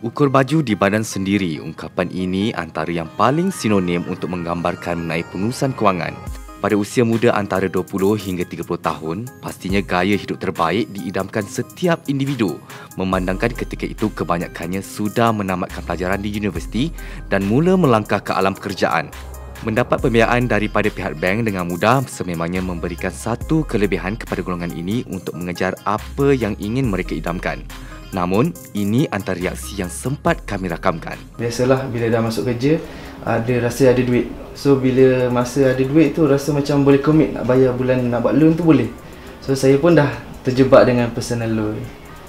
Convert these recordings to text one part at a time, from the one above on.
Ukur baju di badan sendiri, ungkapan ini antara yang paling sinonim untuk menggambarkan mengenai pengurusan kewangan. Pada usia muda antara 20 hingga 30 tahun, pastinya gaya hidup terbaik diidamkan setiap individu, memandangkan ketika itu kebanyakannya sudah menamatkan pelajaran di universiti dan mula melangkah ke alam pekerjaan. Mendapat pembiayaan daripada pihak bank dengan mudah sememangnya memberikan satu kelebihan kepada golongan ini untuk mengejar apa yang ingin mereka idamkan. Namun, ini antara reaksi yang sempat kami rakamkan. Biasalah bila dah masuk kerja, rasa ada duit. So, bila masa ada duit tu rasa macam boleh commit nak bayar bulan, nak buat loan tu boleh. So, saya pun dah terjebak dengan personal loan.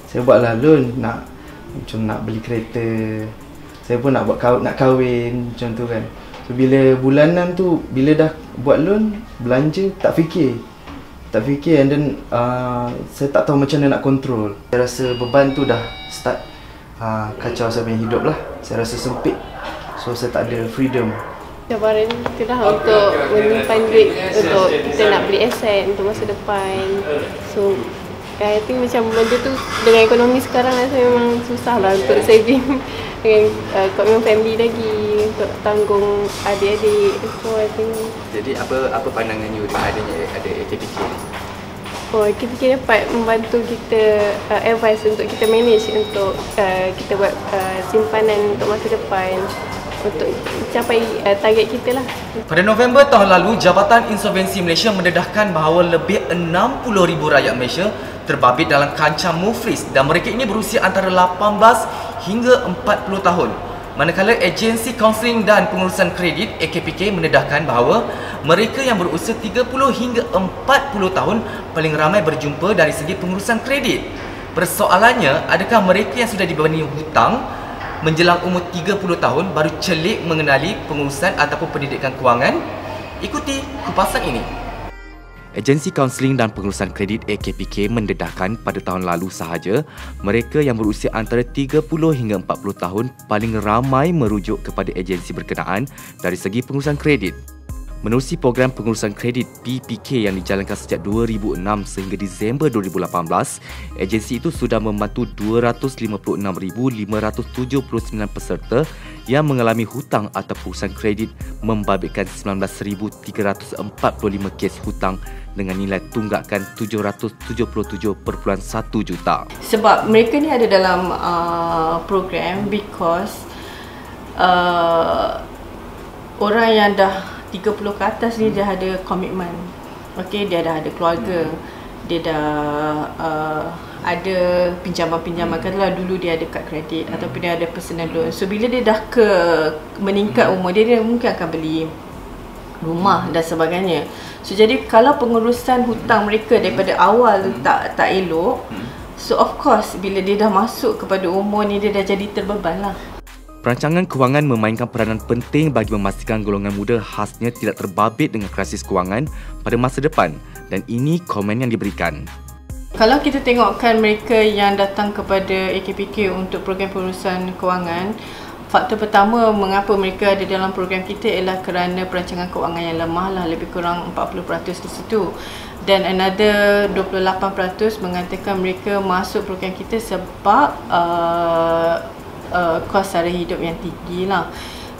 Saya buatlah loan, macam nak beli kereta. Saya pun nak kahwin, macam tu kan. So, bila bulanan tu, bila dah buat loan, belanja, tak fikir and then saya tak tahu macam mana nak control. Saya rasa beban tu dah start kacau saya punya hidup lah. Saya rasa sempit, so saya tak ada freedom. Cabaran itulah untuk menyimpan duit untuk kita nak beli aset untuk masa depan. So I think macam benda tu dengan ekonomi sekarang rasa memang susah lah untuk saving dengan commitment family lagi, untuk tanggung adik-adik. So I think. Jadi apa pandangan you dengan adanya ada AKPK ni? AKPK dapat membantu kita advice untuk kita manage untuk kita buat simpanan untuk masa depan untuk capai target kita lah. Pada November tahun lalu, Jabatan Insolvensi Malaysia mendedahkan bahawa lebih 60,000 rakyat Malaysia terbabit dalam kancah muflis dan mereka ini berusia antara 18 hingga 40 tahun. Manakala Agensi Kaunseling dan Pengurusan Kredit AKPK mendedahkan bahawa mereka yang berusia 30 hingga 40 tahun paling ramai berjumpa dari segi pengurusan kredit. Persoalannya, adakah mereka yang sudah dibebani hutang menjelang umur 30 tahun baru celik mengenali pengurusan ataupun pendidikan kewangan? Ikuti kupasan ini. Agensi Kaunseling dan Pengurusan Kredit AKPK mendedahkan pada tahun lalu sahaja mereka yang berusia antara 30 hingga 40 tahun paling ramai merujuk kepada agensi berkenaan dari segi pengurusan kredit. Menerusi program pengurusan kredit PPK yang dijalankan sejak 2006 sehingga Disember 2018, agensi itu sudah membantu 256,579 peserta yang mengalami hutang atau pengurusan kredit membabitkan 19,345 kes hutang dengan nilai tunggakan 777.1 juta. Sebab mereka ni ada dalam program because orang yang dah 30 ke atas ni dah ada komitmen. Okey, dia dah ada keluarga. Dia dah ada pinjaman-pinjaman. Katalah dulu dia ada kad kredit ataupun dia ada personal loan. So bila dia dah meningkat umur dia mungkin akan beli rumah dan sebagainya. So jadi kalau pengurusan hutang mereka daripada awal tak elok, so of course bila dia dah masuk kepada umur ni dia dah jadi terbeban lah. Perancangan kewangan memainkan peranan penting bagi memastikan golongan muda khasnya tidak terbabit dengan krisis kewangan pada masa depan, dan ini komen yang diberikan. Kalau kita tengokkan mereka yang datang kepada AKPK untuk program pengurusan kewangan, faktor pertama mengapa mereka ada dalam program kita ialah kerana perancangan kewangan yang lemah lah, lebih kurang 40% di situ. Dan another 28% mengatakan mereka masuk program kita sebab kos sara hidup yang tinggi lah.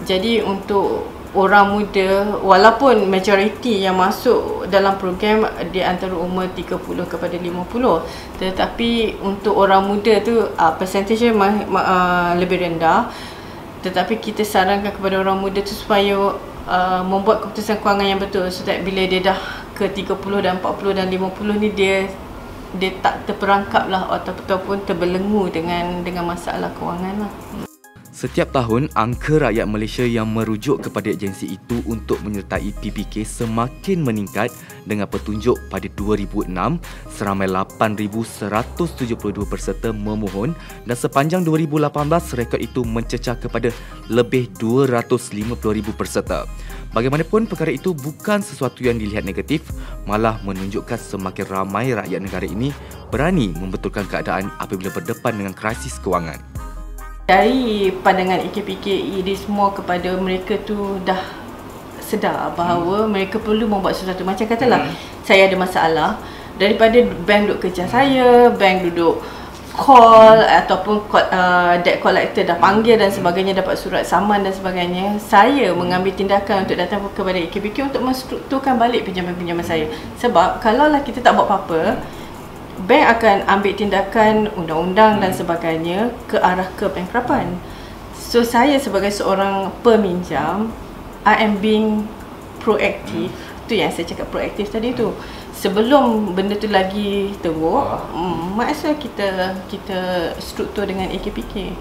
Jadi untuk orang muda, walaupun majoriti yang masuk dalam program di antara umur 30 kepada 50, tetapi untuk orang muda tu percentage lebih rendah. Tetapi kita sarankan kepada orang muda tu supaya membuat keputusan kewangan yang betul, so that bila dia dah ke 30 dan 40 dan 50 ni dia tak terperangkap lah ataupun terbelenggu dengan masalah kewangan lah. Setiap tahun, angka rakyat Malaysia yang merujuk kepada agensi itu untuk menyertai PPK semakin meningkat dengan petunjuk pada 2006 seramai 8,172 peserta memohon dan sepanjang 2018 rekod itu mencecah kepada lebih 250,000 peserta. Bagaimanapun, perkara itu bukan sesuatu yang dilihat negatif, malah menunjukkan semakin ramai rakyat negara ini berani membetulkan keadaan apabila berdepan dengan krisis kewangan. Dari pandangan AKPK, ini semua kepada mereka tu dah sedar bahawa mereka perlu membuat sesuatu. Macam katalah, saya ada masalah, daripada bank duduk kejar saya, bank duduk call ataupun debt collector dah panggil dan sebagainya, dapat surat saman dan sebagainya, saya mengambil tindakan untuk datang kepada AKPK untuk menstrukturkan balik pinjaman-pinjaman saya. Sebab kalaulah kita tak buat apa-apa, bank akan ambil tindakan undang-undang dan sebagainya ke arah kebangkrapan. So saya sebagai seorang peminjam, I am being proaktif. Tu yang saya cakap proaktif tadi tu. Sebelum benda tu lagi teruk, might as well kita struktur dengan AKPK.